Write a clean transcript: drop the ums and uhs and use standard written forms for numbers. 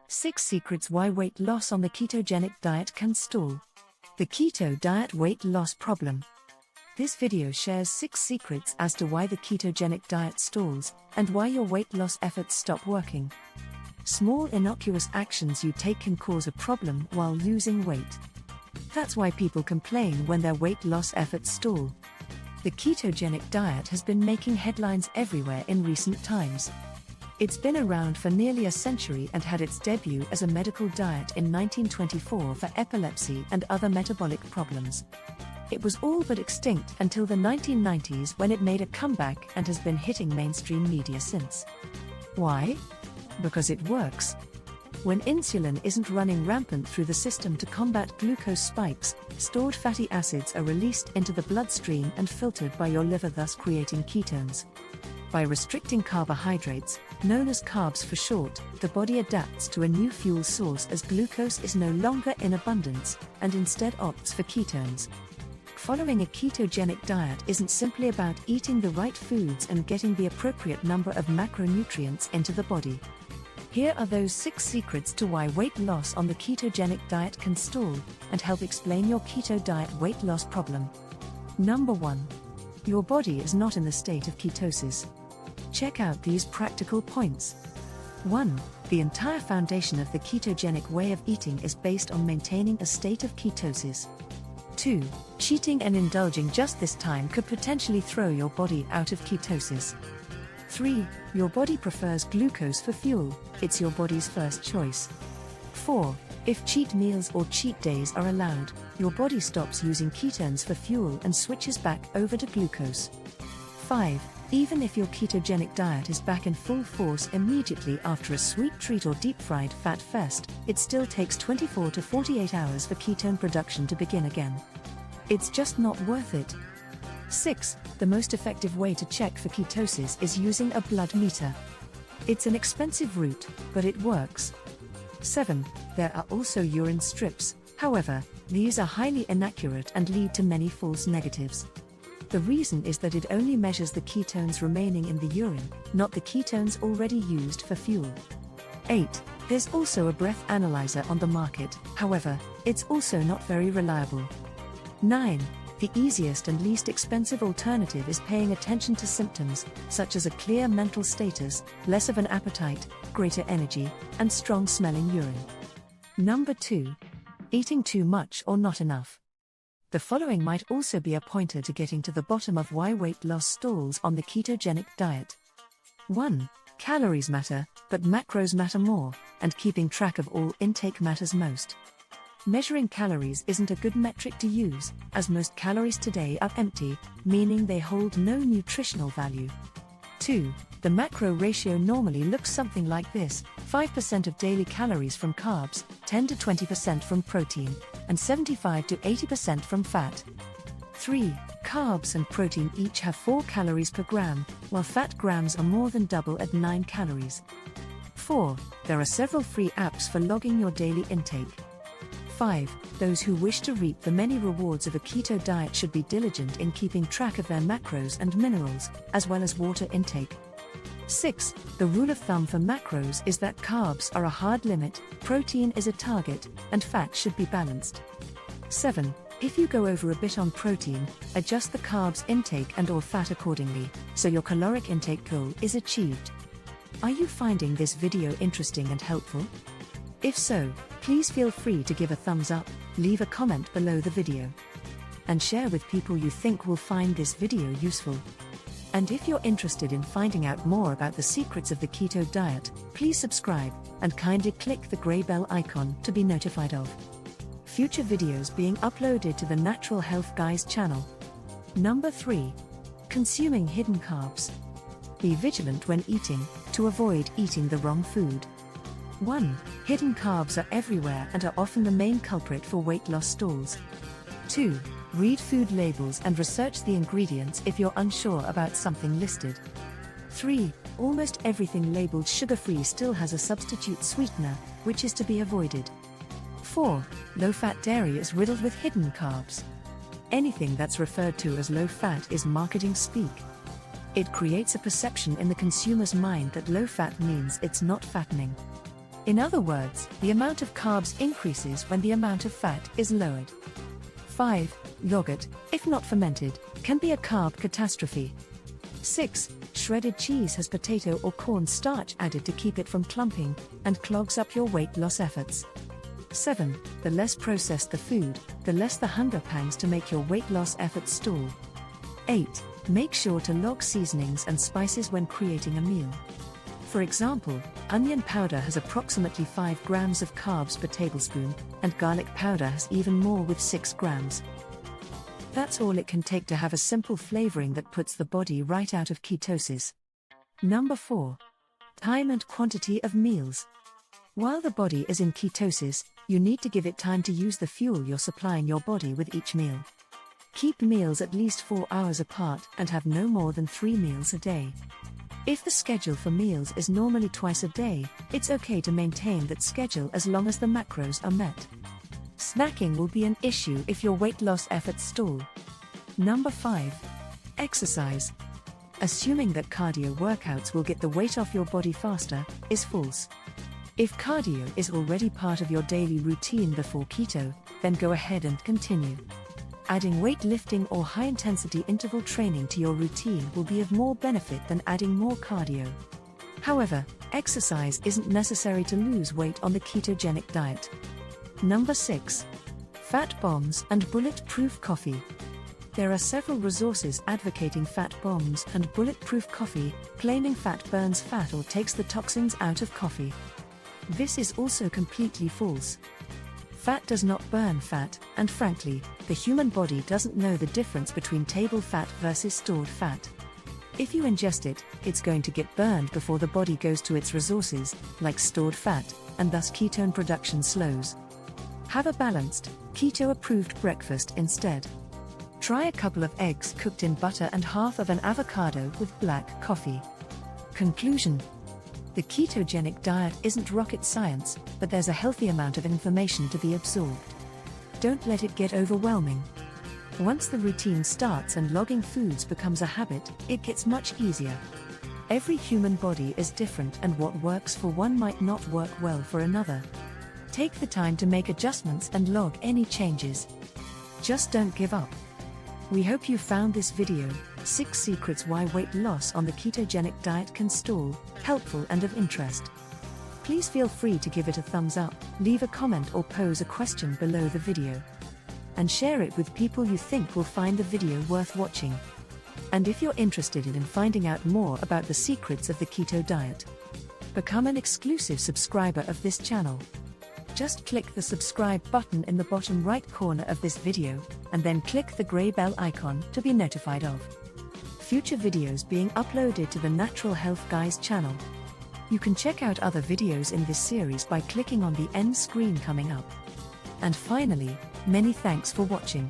6 Secrets Why Weight Loss on the Ketogenic Diet Can Stall. The Keto Diet Weight Loss Problem. This video shares 6 secrets as to why the ketogenic diet stalls, and why your weight loss efforts stop working. Small innocuous actions you take can cause a problem while losing weight. That's why people complain when their weight loss efforts stall. The ketogenic diet has been making headlines everywhere in recent times. It's been around for nearly a century and had its debut as a medical diet in 1924 for epilepsy and other metabolic problems. It was all but extinct until the 1990s, when it made a comeback and has been hitting mainstream media since. Why? Because it works. When insulin isn't running rampant through the system to combat glucose spikes, stored fatty acids are released into the bloodstream and filtered by your liver, thus creating ketones. By restricting carbohydrates, known as carbs for short, the body adapts to a new fuel source as glucose is no longer in abundance, and instead opts for ketones. Following a ketogenic diet isn't simply about eating the right foods and getting the appropriate number of macronutrients into the body. Here are those 6 secrets to why weight loss on the ketogenic diet can stall, and help explain your keto diet weight loss problem. Number 1. Your body is not in the state of ketosis. Check out these practical points. 1. The entire foundation of the ketogenic way of eating is based on maintaining a state of ketosis. 2. Cheating and indulging just this time could potentially throw your body out of ketosis. 3. Your body prefers glucose for fuel, it's your body's first choice. 4. If cheat meals or cheat days are allowed, your body stops using ketones for fuel and switches back over to glucose. 5. Even if your ketogenic diet is back in full force immediately after a sweet treat or deep-fried fat fest, it still takes 24 to 48 hours for ketone production to begin again. It's just not worth it. 6. The most effective way to check for ketosis is using a blood meter. It's an expensive route, but it works. 7. There are also urine strips, however, these are highly inaccurate and lead to many false negatives. The reason is that it only measures the ketones remaining in the urine, not the ketones already used for fuel. 8. There's also a breath analyzer on the market, however, it's also not very reliable. 9. The easiest and least expensive alternative is paying attention to symptoms, such as a clear mental status, less of an appetite, greater energy, and strong-smelling urine. Number 2. Eating too much or not enough. The following might also be a pointer to getting to the bottom of why weight loss stalls on the ketogenic diet. 1. Calories matter, but macros matter more, and keeping track of all intake matters most. Measuring calories isn't a good metric to use, as most calories today are empty, meaning they hold no nutritional value. 2. The macro ratio normally looks something like this: 5% of daily calories from carbs, 10 to 20% from protein, and 75 to 80% from fat. 3. Carbs and protein each have 4 calories per gram, while fat grams are more than double at 9 calories. 4. There are several free apps for logging your daily intake. 5. Those who wish to reap the many rewards of a keto diet should be diligent in keeping track of their macros and minerals, as well as water intake. 6. The rule of thumb for macros is that carbs are a hard limit, protein is a target, and fat should be balanced. 7. If you go over a bit on protein, adjust the carbs intake and/or fat accordingly, so your caloric intake goal is achieved. Are you finding this video interesting and helpful? If so, please feel free to give a thumbs up, leave a comment below the video, and share with people you think will find this video useful. And if you're interested in finding out more about the secrets of the keto diet, please subscribe, and kindly click the grey bell icon to be notified of future videos being uploaded to the Natural Health Guys channel. Number 3. Consuming hidden carbs. Be vigilant when eating, to avoid eating the wrong food. 1. Hidden carbs are everywhere and are often the main culprit for weight loss stalls. 2. Read food labels and research the ingredients if you're unsure about something listed. 3. Almost everything labeled sugar-free still has a substitute sweetener, which is to be avoided. 4. Low-fat dairy is riddled with hidden carbs. Anything that's referred to as low-fat is marketing speak. It creates a perception in the consumer's mind that low-fat means it's not fattening. In other words, the amount of carbs increases when the amount of fat is lowered. 5. Yogurt, if not fermented, can be a carb catastrophe. 6. Shredded cheese has potato or corn starch added to keep it from clumping, and clogs up your weight loss efforts. 7. The less processed the food, the less the hunger pangs to make your weight loss efforts stall. 8. Make sure to log seasonings and spices when creating a meal. For example, onion powder has approximately 5 grams of carbs per tablespoon, and garlic powder has even more with 6 grams. That's all it can take to have a simple flavoring that puts the body right out of ketosis. Number 4. Time and quantity of meals. While the body is in ketosis, you need to give it time to use the fuel you're supplying your body with each meal. Keep meals at least 4 hours apart and have no more than 3 meals a day. If the schedule for meals is normally twice a day, it's okay to maintain that schedule as long as the macros are met. Snacking will be an issue if your weight loss efforts stall. Number 5. Exercise. Assuming that cardio workouts will get the weight off your body faster is false. If cardio is already part of your daily routine before keto, then go ahead and continue. Adding weightlifting or high-intensity interval training to your routine will be of more benefit than adding more cardio. However, exercise isn't necessary to lose weight on the ketogenic diet. Number 6. Fat bombs and bulletproof coffee. There are several resources advocating fat bombs and bulletproof coffee, claiming fat burns fat or takes the toxins out of coffee. This is also completely false. Fat does not burn fat, and frankly, the human body doesn't know the difference between table fat versus stored fat. If you ingest it, it's going to get burned before the body goes to its resources, like stored fat, and thus ketone production slows. Have a balanced, keto-approved breakfast instead. Try a couple of eggs cooked in butter and half of an avocado with black coffee. Conclusion: the ketogenic diet isn't rocket science, but there's a healthy amount of information to be absorbed. Don't let it get overwhelming. Once the routine starts and logging foods becomes a habit, it gets much easier. Every human body is different, and what works for one might not work well for another. Take the time to make adjustments and log any changes. Just don't give up. We hope you found this video, 6 Secrets Why Weight Loss on the Ketogenic Diet Can Stall, helpful and of interest. Please feel free to give it a thumbs up, leave a comment or pose a question below the video. And share it with people you think will find the video worth watching. And if you're interested in finding out more about the secrets of the keto diet, become an exclusive subscriber of this channel. Just click the subscribe button in the bottom right corner of this video, and then click the grey bell icon to be notified of future videos being uploaded to the Natural Health Guys channel. You can check out other videos in this series by clicking on the end screen coming up. And finally, many thanks for watching.